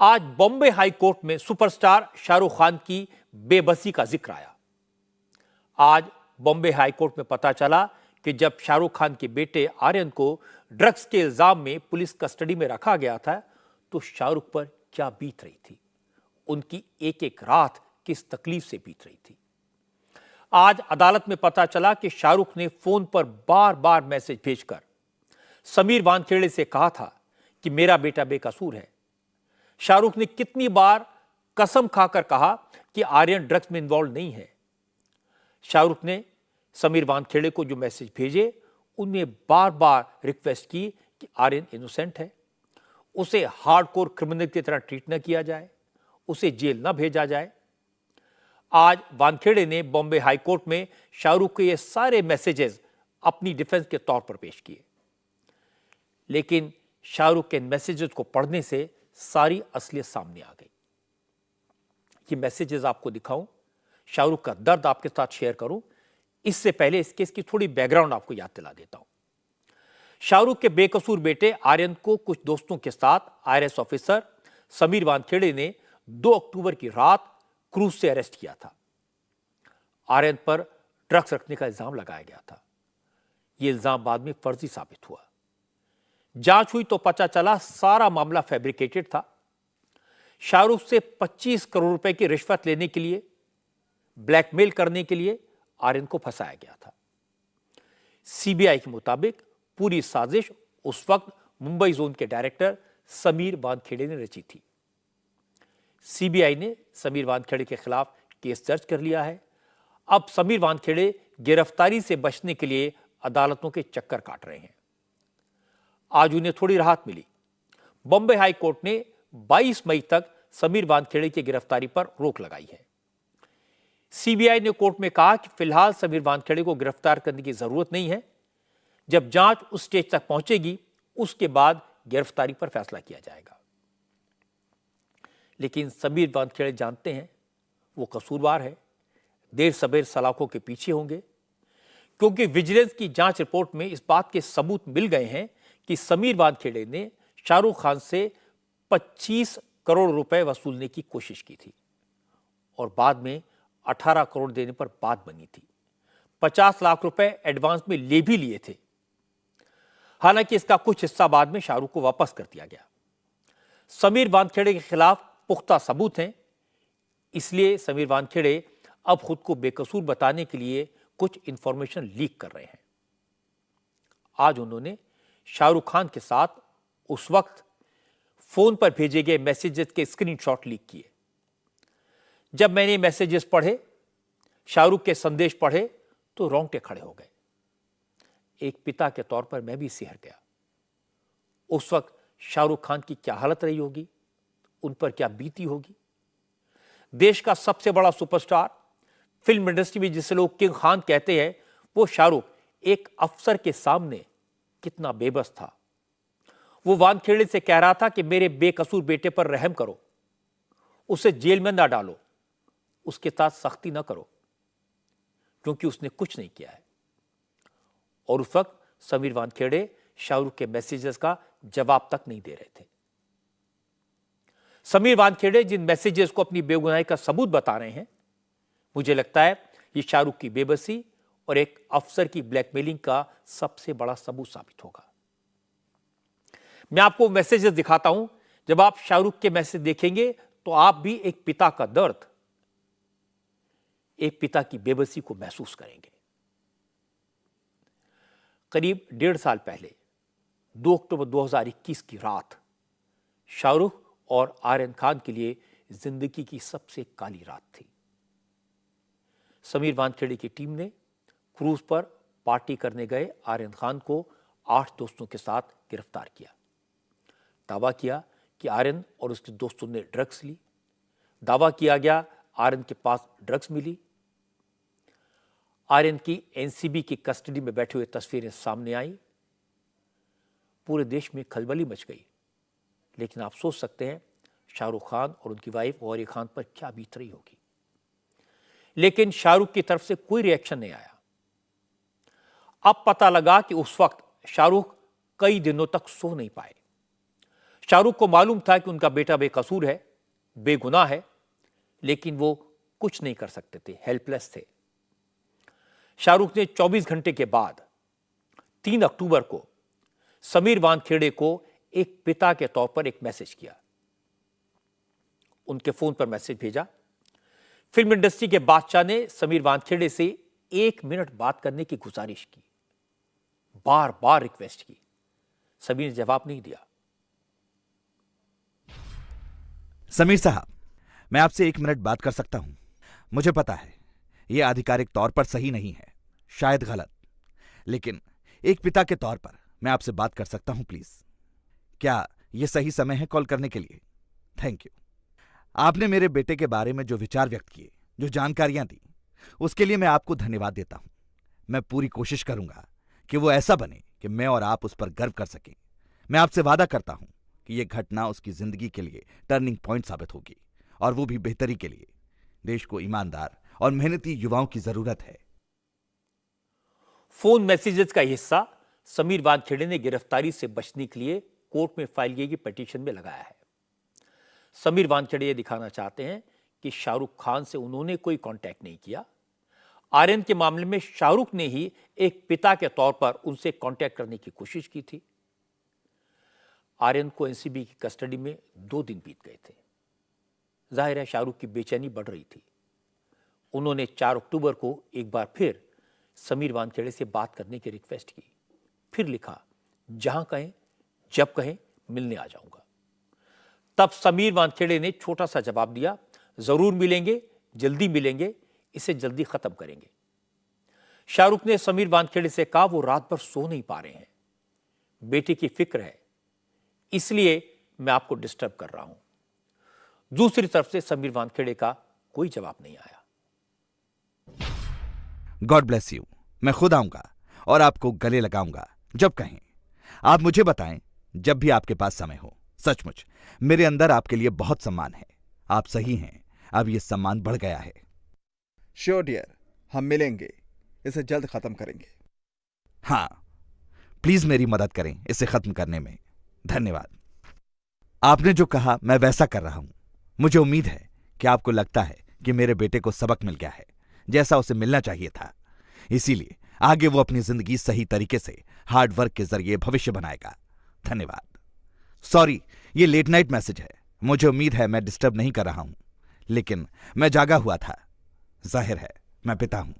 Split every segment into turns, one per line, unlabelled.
आज Bombay high court में superstar Shahrukh Khan की बेबसी का जिक्र आया। आज बॉम्बे हाई कोर्ट में पता चला कि जब शाहरुख खान के बेटे आर्यन को ड्रग्स के इल्जाम में पुलिस कस्टडी में रखा गया था तो शाहरुख पर क्या बीत रही थी, उनकी एक एक रात किस तकलीफ से बीत रही थी। आज अदालत में पता चला कि शाहरुख ने फोन पर बार बार मैसेज भेजकर समीर वानखेड़े से कहा था कि मेरा बेटा बेकसूर है। शाहरुख ने कितनी बार कसम खाकर कहा कि आर्यन ड्रग्स में इन्वॉल्व नहीं है। शाहरुख ने समीर वानखेड़े को जो मैसेज भेजे उनमें बार बार रिक्वेस्ट की कि आर्यन इनोसेंट है, उसे हार्डकोर क्रिमिनल की तरह ट्रीट न किया जाए, उसे जेल न भेजा जाए। आज वानखेड़े ने बॉम्बे हाई कोर्ट में शाहरुख के ये सारे मैसेजेस अपनी डिफेंस के तौर पर पेश किए, लेकिन शाहरुख के मैसेजेस को पढ़ने से सारी असलियत सामने आ गई। ये मैसेजेस आपको दिखाऊं, शाहरुख का दर्द आपके साथ शेयर करूं, इससे पहले इस केस की थोड़ी बैकग्राउंड आपको याद दिला देता हूं। शाहरुख के बेकसूर बेटे आर्यन को कुछ दोस्तों के साथ आईआरएस ऑफिसर समीर वानखेड़े ने 2 अक्टूबर की रात क्रूज से अरेस्ट किया था। आर्यन पर ड्रग्स रखने का इल्जाम लगाया गया था। यह इल्जाम बाद में फर्जी साबित हुआ। जांच हुई तो पता चला सारा मामला फैब्रिकेटेड था। शाहरुख से 25 करोड़ रुपए की रिश्वत लेने के लिए, ब्लैकमेल करने के लिए आर्यन को फंसाया गया था। सीबीआई के मुताबिक पूरी साजिश उस वक्त मुंबई जोन के डायरेक्टर समीर वानखेड़े ने रची थी। सीबीआई ने समीर वानखेड़े के खिलाफ केस दर्ज कर लिया है। अब समीर वानखेड़े गिरफ्तारी से बचने के लिए अदालतों के चक्कर काट रहे हैं। आज उन्हें थोड़ी राहत मिली। बॉम्बे हाई कोर्ट ने 22 मई तक समीर वानखेड़े की गिरफ्तारी पर रोक लगाई है। सीबीआई ने कोर्ट में कहा कि फिलहाल समीर वानखेड़े को गिरफ्तार करने की जरूरत नहीं है। जब जांच उस स्टेज तक पहुंचेगी उसके बाद गिरफ्तारी पर फैसला किया जाएगा। लेकिन समीर वानखेड़े जानते हैं वो कसूरवार है, देर सबेर सलाखों के पीछे होंगे, क्योंकि विजिलेंस की जांच रिपोर्ट में इस बात के सबूत मिल गए हैं कि समीर वानखेड़े ने शाहरुख खान से 25 करोड़ रुपए वसूलने की कोशिश की थी और बाद में 18 करोड़ देने पर बात बनी थी। 50 लाख रुपए एडवांस में ले भी लिए थे। हालांकि इसका कुछ हिस्सा बाद में शाहरुख को वापस कर दिया गया। समीर वानखेड़े के खिलाफ पुख्ता सबूत हैं, इसलिए समीर वानखेड़े अब खुद को बेकसूर बताने के लिए कुछ इंफॉर्मेशन लीक कर रहे हैं। आज उन्होंने शाहरुख खान के साथ उस वक्त फोन पर भेजे गए मैसेजेस के स्क्रीनशॉट लीक किए। जब मैंने मैसेजेस पढ़े, शाहरुख के संदेश पढ़े, तो रोंगटे खड़े हो गए। एक पिता के तौर पर मैं भी सिहर गया। उस वक्त शाहरुख खान की क्या हालत रही होगी, उन पर क्या बीती होगी। देश का सबसे बड़ा सुपरस्टार, फिल्म इंडस्ट्री में जिसे लोग किंग खान कहते हैं, वो शाहरुख एक अफसर के सामने कितना बेबस था। वो वानखेड़े से कह रहा था कि मेरे बेकसूर बेटे पर रहम करो, उसे जेल में ना डालो, उसके साथ सख्ती ना करो, क्योंकि उसने कुछ नहीं किया है। और उस वक्त समीर वानखेड़े शाहरुख के मैसेजेस का जवाब तक नहीं दे रहे थे। समीर वानखेड़े जिन मैसेजेस को अपनी बेगुनाही का सबूत बता रहे हैं, मुझे लगता है ये शाहरुख की बेबसी और एक अफसर की ब्लैकमेलिंग का सबसे बड़ा सबूत साबित होगा। मैं आपको मैसेजेस दिखाता हूं। जब आप शाहरुख के मैसेज देखेंगे तो आप भी एक पिता का दर्द, एक पिता की बेबसी को महसूस करेंगे। करीब 1.5 साल पहले 2 अक्टूबर 2021 की रात शाहरुख और आर्यन खान के लिए जिंदगी की सबसे काली रात थी। समीर वानखेड़े की टीम ने क्रूज पर पार्टी करने गए आर्यन खान को 8 दोस्तों के साथ गिरफ्तार किया। दावा किया कि आर्यन और उसके दोस्तों ने ड्रग्स ली। दावा किया गया आर्यन के पास ड्रग्स मिली। आर्यन की एनसीबी की कस्टडी में बैठे हुए तस्वीरें सामने आई। पूरे देश में खलबली मच गई। लेकिन आप सोच सकते हैं शाहरुख खान और उनकी वाइफ गौरी खान पर क्या बीत रही होगी। लेकिन शाहरुख की तरफ से कोई रिएक्शन नहीं आया। अब पता लगा कि उस वक्त शाहरुख कई दिनों तक सो नहीं पाए। शाहरुख को मालूम था कि उनका बेटा बेकसूर है, बेगुनाह है, लेकिन वो कुछ नहीं कर सकते थे, हेल्पलेस थे। शाहरुख ने 24 घंटे के बाद 3 अक्टूबर को समीर वानखेड़े को एक पिता के तौर पर एक मैसेज किया। उनके फोन पर मैसेज भेजा। फिल्म इंडस्ट्री के बादशाह ने समीर वानखेड़े से 1 मिनट बात करने की गुजारिश की, बार बार रिक्वेस्ट की। समीर ने जवाब नहीं दिया।
समीर साहब, मैं आपसे 1 मिनट बात कर सकता हूं? मुझे पता है यह आधिकारिक तौर पर सही नहीं है, शायद गलत, लेकिन एक पिता के तौर पर मैं आपसे बात कर सकता हूं प्लीज? क्या यह सही समय है कॉल करने के लिए? Thank you. आपने मेरे बेटे के बारे में जो विचार व्यक्त किए, जो जानकारियां दी, उसके लिए मैं आपको धन्यवाद देता हूं। मैं पूरी कोशिश करूंगा कि वो ऐसा बने कि मैं और आप उस पर गर्व कर सकें। मैं आपसे वादा करता हूं कि यह घटना उसकी जिंदगी के लिए टर्निंग पॉइंट साबित होगी, और वो भी बेहतरी के लिए। देश को ईमानदार और मेहनती युवाओं की जरूरत है।
फोन मैसेजेस का हिस्सा समीर वानखेड़े ने गिरफ्तारी से बचने के लिए कोर्ट में फाइल की गई पिटीशन में लगाया है। समीर वानखेड़े ये दिखाना चाहते हैं कि शाहरुख खान से उन्होंने कोई कांटेक्ट नहीं किया। आर्यन के मामले में शाहरुख ने ही एक पिता के तौर पर उनसे कांटेक्ट करने की कोशिश की थी। आर्यन को एनसीबी की कस्टडी में 2 दिन बीत गए थे। जाहिर है शाहरुख की बेचैनी बढ़ रही थी। उन्होंने 4 अक्टूबर को एक बार फिर समीर वानखेड़े से बात करने की रिक्वेस्ट की। फिर लिखा, जहां कहें, जब कहें, मिलने आ जाऊंगा। तब समीर वानखेड़े ने छोटा सा जवाब दिया, जरूर मिलेंगे, जल्दी मिलेंगे, इसे जल्दी खत्म करेंगे। शाहरुख ने समीर वानखेड़े से कहा वो रात भर सो नहीं पा रहे हैं, बेटे की फिक्र है, इसलिए मैं आपको डिस्टर्ब कर रहा हूं। दूसरी तरफ से समीर वानखेड़े का कोई जवाब नहीं आया।
God bless you. मैं खुद आऊंगा और आपको गले लगाऊंगा जब कहें। आप मुझे बताएं जब भी आपके पास समय हो। सचमुच मेरे अंदर आपके लिए बहुत सम्मान है। आप सही हैं, अब यह सम्मान बढ़ गया है।
श्योर डियर, हम मिलेंगे, इसे जल्द खत्म करेंगे।
हाँ, प्लीज मेरी मदद करें इसे खत्म करने में। धन्यवाद। आपने जो कहा मैं वैसा कर रहा हूं। मुझे उम्मीद है कि आपको लगता है कि मेरे बेटे को सबक मिल गया है, जैसा उसे मिलना चाहिए था। इसीलिए आगे वो अपनी जिंदगी सही तरीके से हार्ड वर्क के जरिए भविष्य बनाएगा। धन्यवाद। सॉरी, ये लेट नाइट मैसेज है। मुझे उम्मीद है मैं डिस्टर्ब नहीं कर रहा हूं, लेकिन मैं जागा हुआ था। जाहिर है मैं पिता हूं।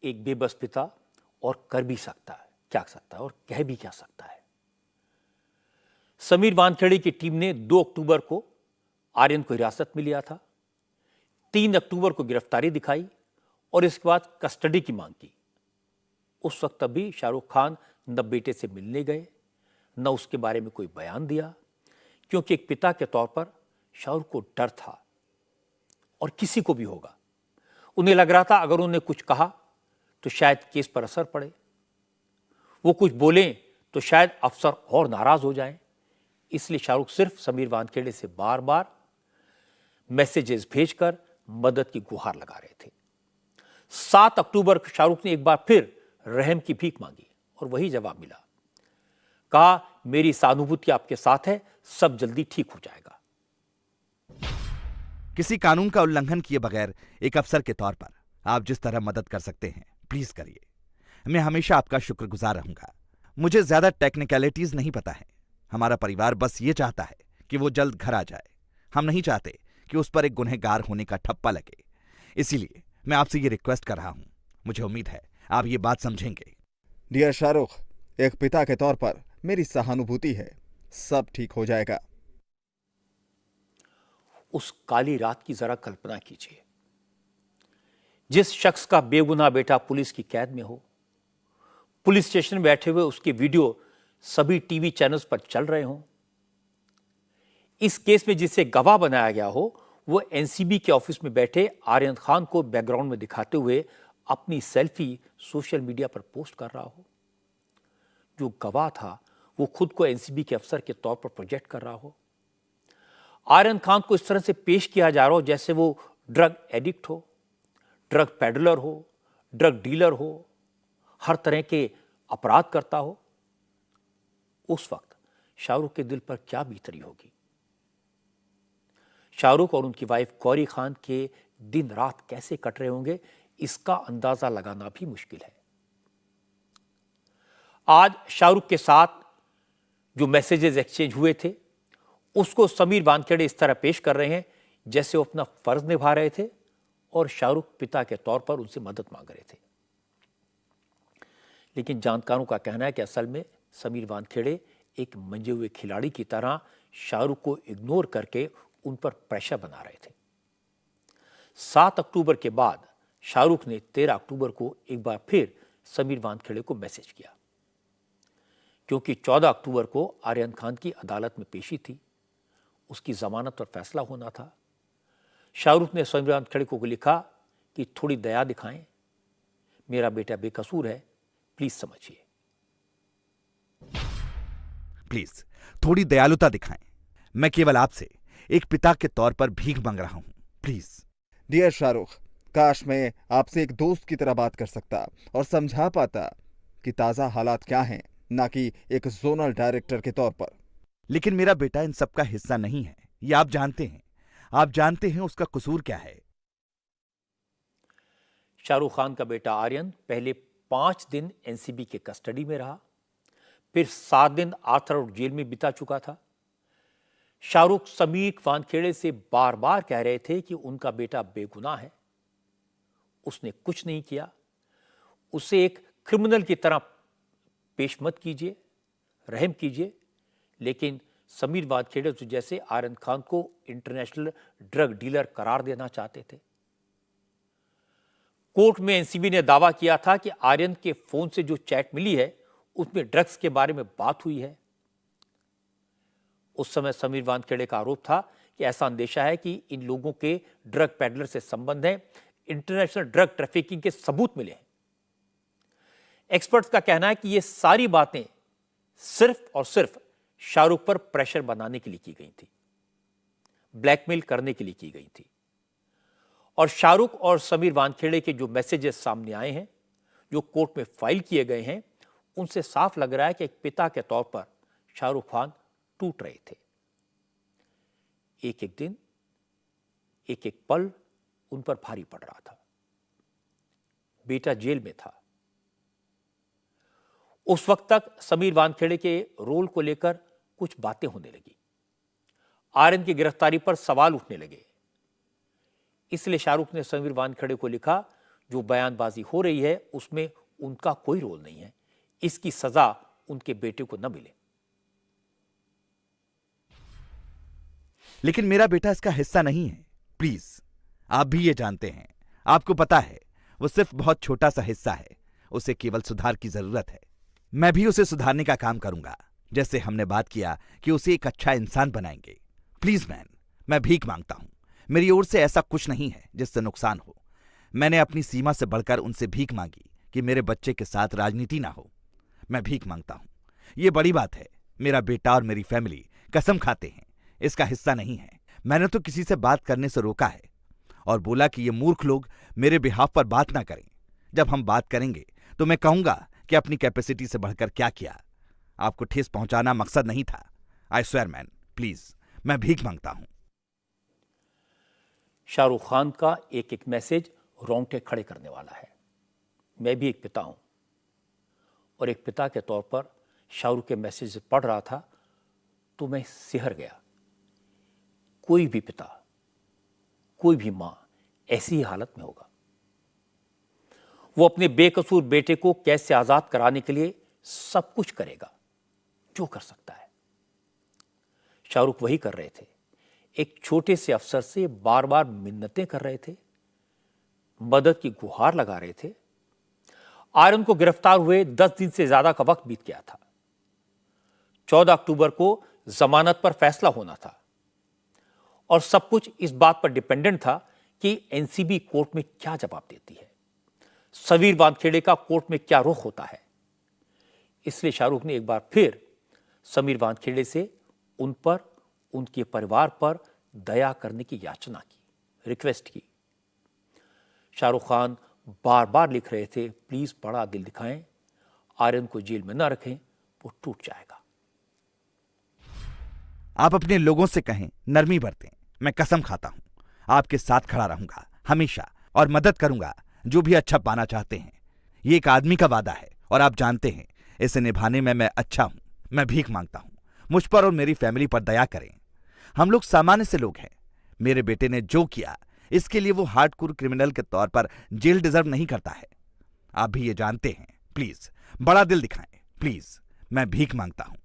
एक बेबस पिता और कर भी सकता है, क्या सकता है और कह भी क्या सकता है। समीर वानखेड़े की टीम ने 2 अक्टूबर को आर्यन को हिरासत में लिया था। 3 अक्टूबर को गिरफ्तारी दिखाई और इसके बाद कस्टडी की मांग की। उस वक्त भी शाहरुख खान न बेटे से मिलने गए, न उसके बारे में कोई बयान दिया, क्योंकि एक पिता के तौर पर शाहरुख को डर था, और किसी को भी होगा। उन्हें लग रहा था अगर उन्हें कुछ कहा तो शायद केस पर असर पड़े, वो कुछ बोलें तो शायद अफसर और नाराज हो जाएं। इसलिए शाहरुख सिर्फ समीर वानखेड़े से बार बार मैसेजेस भेजकर मदद की गुहार लगा रहे थे। 7 अक्टूबर को शाहरुख ने एक बार फिर रहम की भीख मांगी और वही जवाब मिला। कहा, मेरी सहानुभूति आपके साथ है, सब जल्दी ठीक हो जाएगा।
किसी कानून का उल्लंघन किए बगैर एक अफसर के तौर पर आप जिस तरह मदद कर सकते हैं, प्लीज करिए। मैं हमेशा आपका शुक्रगुजार रहूंगा। मुझे ज्यादा टेक्निकलिटीज नहीं पता है। हमारा परिवार बस ये चाहता है कि वो जल्द घर आ जाए। हम नहीं चाहते कि उस पर एक गुनहगार होने का ठप्पा लगे। इसीलिए मैं आपसे ये रिक्वेस्ट कर रहा हूं। मुझे उम्मीद है आप ये बात समझेंगे।
डियर शाहरुख, एक पिता के तौर पर मेरी सहानुभूति है, सब ठीक हो जाएगा।
उस काली रात की जरा कल्पना कीजिए, जिस शख्स का बेगुनाह बेटा पुलिस की कैद में हो, पुलिस स्टेशन में बैठे हुए उसके वीडियो सभी टीवी चैनल्स पर चल रहे हों, इस केस में जिसे गवाह बनाया गया हो वो एनसीबी के ऑफिस में बैठे आर्यन खान को बैकग्राउंड में दिखाते हुए अपनी सेल्फी सोशल मीडिया पर पोस्ट कर रहा हो, जो गवाह था वो खुद को एनसीबी के अफसर के तौर पर प्रोजेक्ट कर रहा हो, आर्यन खान को इस तरह से पेश किया जा रहा हो जैसे वो ड्रग एडिक्ट हो, ड्रग पेडलर हो, ड्रग डीलर हो, हर तरह के अपराध करता हो। उस वक्त शाहरुख के दिल पर क्या बीत रही होगी। शाहरुख और उनकी वाइफ गौरी खान के दिन रात कैसे कट रहे होंगे, इसका अंदाजा लगाना भी मुश्किल है। आज शाहरुख के साथ जो मैसेजेस एक्सचेंज हुए थे, उसको समीर वानखेड़े इस तरह पेश कर रहे हैं जैसे वो अपना फर्ज निभा रहे थे और शाहरुख पिता के तौर पर उनसे मदद मांग रहे थे। लेकिन जानकारों का कहना है कि असल में समीर वानखेड़े एक मंजे हुए खिलाड़ी की तरह शाहरुख को इग्नोर करके उन पर प्रेशर बना रहे थे। 7 अक्टूबर के बाद शाहरुख ने 13 अक्टूबर को एक बार फिर समीर वानखेड़े को मैसेज किया, क्योंकि 14 अक्टूबर को आर्यन खान की अदालत में पेशी थी, उसकी जमानत पर फैसला होना था। शाहरुख ने समीर वानखेड़े को लिखा कि थोड़ी दया दिखाएं, मेरा बेटा बेकसूर है, प्लीज समझिए।
प्लीज थोड़ी दयालुता दिखाएं। मैं केवल आपसे एक पिता के तौर पर भीख मांग रहा हूं, प्लीज।
डियर शाहरुख, काश मैं आपसे एक दोस्त की तरह बात कर सकता और समझा पाता कि ताज़ा हालात क्या हैं, ना कि एक जोनल डायरेक्टर के तौर पर।
लेकिन मेरा बेटा इन सब का हिस्सा नहीं है, ये आप जानते हैं। आप जानते हैं उसका कसूर क्या है।
शाहरुख खान का बेटा आर्यन पहले 5 दिन एनसीबी के कस्टडी में रहा, फिर 7 दिन आर्थर रोड जेल में बिता चुका था। शाहरुख समीर वानखेड़े से बार बार कह रहे थे कि उनका बेटा बेगुनाह है, उसने कुछ नहीं किया, उसे एक क्रिमिनल की तरह पेश मत कीजिए, रहम कीजिए। लेकिन समीर वानखेड़े जैसे आर्यन खान को इंटरनेशनल ड्रग डीलर करार देना चाहते थे। कोर्ट में एनसीबी ने दावा किया था कि आर्यन के फोन से जो चैट मिली है उसमें ड्रग्स के बारे में बात हुई है। उस समय समीर वानखेड़े का आरोप था कि ऐसा अंदेशा है कि इन लोगों के ड्रग पैडलर से संबंध है, इंटरनेशनल ड्रग ट्रैफिकिंग के सबूत मिले हैं। एक्सपर्ट्स का कहना है कि ये सारी बातें सिर्फ और सिर्फ शाहरुख पर प्रेशर बनाने के लिए की गई थी, ब्लैकमेल करने के लिए की गई थी। और शाहरुख और समीर वानखेड़े के जो मैसेजेस सामने आए हैं, जो कोर्ट में फाइल किए गए हैं, उनसे साफ लग रहा है कि एक पिता के तौर पर शाहरुख खान टूट रहे थे। एक एक दिन, एक एक पल उन पर भारी पड़ रहा था। बेटा जेल में था। उस वक्त तक समीर वानखेड़े के रोल को लेकर कुछ बातें होने लगी, आर्यन की गिरफ्तारी पर सवाल उठने लगे। इसलिए शाहरुख ने समीर वानखेड़े को लिखा, जो बयानबाजी हो रही है उसमें उनका कोई रोल नहीं है, इसकी सजा उनके बेटे को न मिले।
लेकिन मेरा बेटा इसका हिस्सा नहीं है, प्लीज। आप भी ये जानते हैं, आपको पता है वो सिर्फ बहुत छोटा सा हिस्सा है, उसे केवल सुधार की जरूरत है। मैं भी उसे सुधारने का काम करूंगा, जैसे हमने बात किया कि उसे एक अच्छा इंसान बनाएंगे। प्लीज मैन, मैं भीख मांगता हूं। मेरी ओर से ऐसा कुछ नहीं है जिससे नुकसान हो। मैंने अपनी सीमा से बढ़कर उनसे भीख मांगी कि मेरे बच्चे के साथ राजनीति ना हो। मैं भीख मांगता हूं, ये बड़ी बात है। मेरा बेटा और मेरी फैमिली कसम खाते हैं इसका हिस्सा नहीं है। मैंने तो किसी से बात करने से रोका है और बोला कि ये मूर्ख लोग मेरे बिहाफ पर बात ना करें। जब हम बात करेंगे तो मैं कहूंगा कि अपनी कैपेसिटी से बढ़कर क्या किया। आपको ठेस पहुंचाना मकसद नहीं था। आई स्वेयर मैन, प्लीज, मैं भीख मांगता हूं।
शाहरुख खान का एक एक मैसेज रोंगटे खड़े करने वाला है। मैं भी एक पिता हूं और एक पिता के तौर पर शाहरुख के मैसेज पढ़ रहा था तो मैं सिहर गया। कोई भी पिता, कोई भी मां ऐसी ही हालत में होगा। वो अपने बेकसूर बेटे को कैसे आजाद कराने के लिए सब कुछ करेगा जो कर सकता है। शाहरुख वही कर रहे थे। एक छोटे से अफसर से बार बार मिन्नतें कर रहे थे, मदद की गुहार लगा रहे थे। आर्यन को गिरफ्तार हुए 10 दिन से ज्यादा का वक्त बीत गया था। 14 अक्टूबर को जमानत पर फैसला होना था और सब कुछ इस बात पर डिपेंडेंट था कि एनसीबी कोर्ट में क्या जवाब देती है, समीर वानखेड़े का कोर्ट में क्या रुख होता है। इसलिए शाहरुख ने एक बार फिर समीर वानखेड़े से उन पर, उनके परिवार पर दया करने की याचना की, रिक्वेस्ट की। शाहरुख खान बार बार लिख रहे थे, प्लीज बड़ा दिल दिखाएं, आर्यन को जेल में न रखें, वो टूट जाएगा।
आप अपने लोगों से कहें नरमी बरतें। मैं कसम खाता हूं आपके साथ खड़ा रहूंगा हमेशा और मदद करूंगा जो भी अच्छा पाना चाहते हैं। ये एक आदमी का वादा है और आप जानते हैं इसे निभाने में मैं अच्छा हूं। मैं भीख मांगता हूं, मुझ पर और मेरी फैमिली पर दया करें। हम लोग सामान्य से लोग हैं। मेरे बेटे ने जो किया इसके लिए वो हार्डकोर क्रिमिनल के तौर पर जेल डिजर्व नहीं करता है। आप भी ये जानते हैं। प्लीज बड़ा दिल दिखाएं। प्लीज मैं भीख मांगता हूं।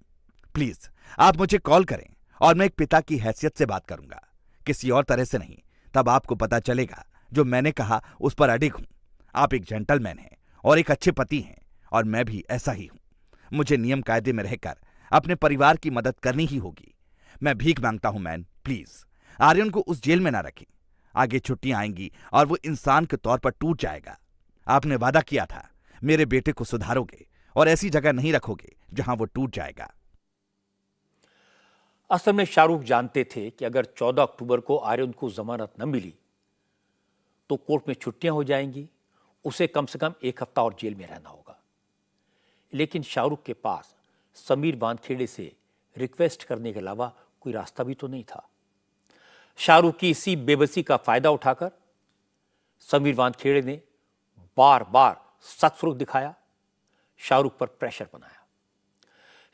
प्लीज आप मुझे कॉल करें और मैं एक पिता की हैसियत से बात करूंगा, किसी और तरह से नहीं। तब आपको पता चलेगा जो मैंने कहा उस पर अडिग हूं। आप एक जेंटलमैन हैं और एक अच्छे पति हैं और मैं भी ऐसा ही हूं। मुझे नियम कायदे में रहकर अपने परिवार की मदद करनी ही होगी। मैं भीख मांगता हूं मैन, प्लीज आर्यन को उस जेल में ना रखें। आगे छुट्टियां आएंगी और वो इंसान के तौर पर टूट जाएगा। आपने वादा किया था मेरे बेटे को सुधारोगे और ऐसी जगह नहीं रखोगे जहां वो टूट जाएगा।
असल में शाहरुख जानते थे कि अगर 14 अक्टूबर को आर्यन को जमानत न मिली तो कोर्ट में छुट्टियां हो जाएंगी, उसे कम से कम 1 हफ्ता और जेल में रहना होगा। लेकिन शाहरुख के पास समीर वानखेड़े से रिक्वेस्ट करने के अलावा कोई रास्ता भी तो नहीं था। शाहरुख की इसी बेबसी का फायदा उठाकर समीर वानखेड़े ने बार बार सख्त दिखाया, शाहरुख पर प्रेशर बनाया।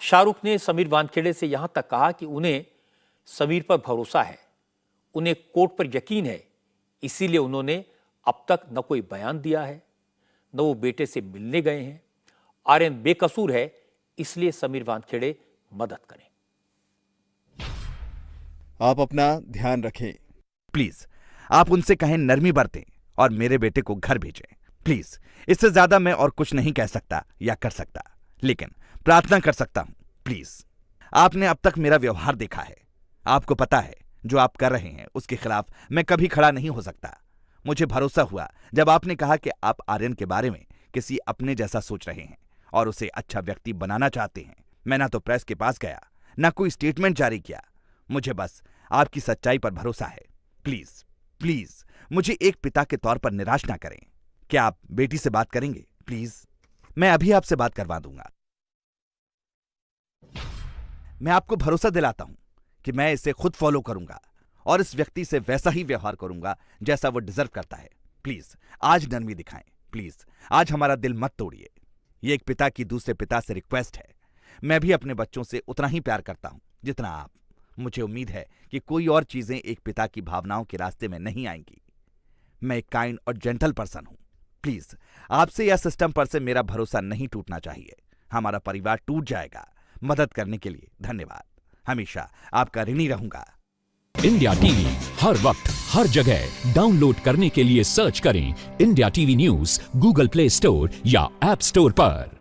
शाहरुख ने समीर वानखेड़े से यहां तक कहा कि उन्हें समीर पर भरोसा है, उन्हें कोर्ट पर यकीन है, इसीलिए उन्होंने अब तक न कोई बयान दिया है, न वो बेटे से मिलने गए हैं। आर्यन बेकसूर है, इसलिए समीर वानखेड़े मदद करें।
आप अपना ध्यान रखें।
प्लीज आप उनसे कहें नरमी बरतें और मेरे बेटे को घर भेजें। प्लीज इससे ज्यादा मैं और कुछ नहीं कह सकता या कर सकता, लेकिन प्रार्थना कर सकता हूं। प्लीज आपने अब तक मेरा व्यवहार देखा है। आपको पता है जो आप कर रहे हैं उसके खिलाफ मैं कभी खड़ा नहीं हो सकता। मुझे भरोसा हुआ जब आपने कहा कि आप आर्यन के बारे में किसी अपने जैसा सोच रहे हैं और उसे अच्छा व्यक्ति बनाना चाहते हैं। मैं ना तो प्रेस के पास गया, ना कोई स्टेटमेंट जारी किया। मुझे बस आपकी सच्चाई पर भरोसा है। प्लीज प्लीज मुझे एक पिता के तौर पर निराश ना करें। क्या आप बेटी से बात करेंगे? प्लीज मैं अभी आपसे बात करवा दूंगा। मैं आपको भरोसा दिलाता हूं कि मैं इसे खुद फॉलो करूंगा और इस व्यक्ति से वैसा ही व्यवहार करूंगा जैसा वो डिजर्व करता है। प्लीज आज नरमी दिखाएं। प्लीज आज हमारा दिल मत तोड़िए। ये एक पिता की दूसरे पिता से रिक्वेस्ट है। मैं भी अपने बच्चों से उतना ही प्यार करता हूं जितना आप। मुझे उम्मीद है कि कोई और चीजें एक पिता की भावनाओं के रास्ते में नहीं आएंगी। मैं एक काइंड और जेंटल पर्सन हूं। प्लीज आपसे या सिस्टम पर से मेरा भरोसा नहीं टूटना चाहिए। हमारा परिवार टूट जाएगा। मदद करने के लिए धन्यवाद। हमेशा आपका ऋणी रहूंगा।
इंडिया टीवी हर वक्त हर जगह डाउनलोड करने के लिए सर्च करें India TV news Google play store या ऐप स्टोर पर।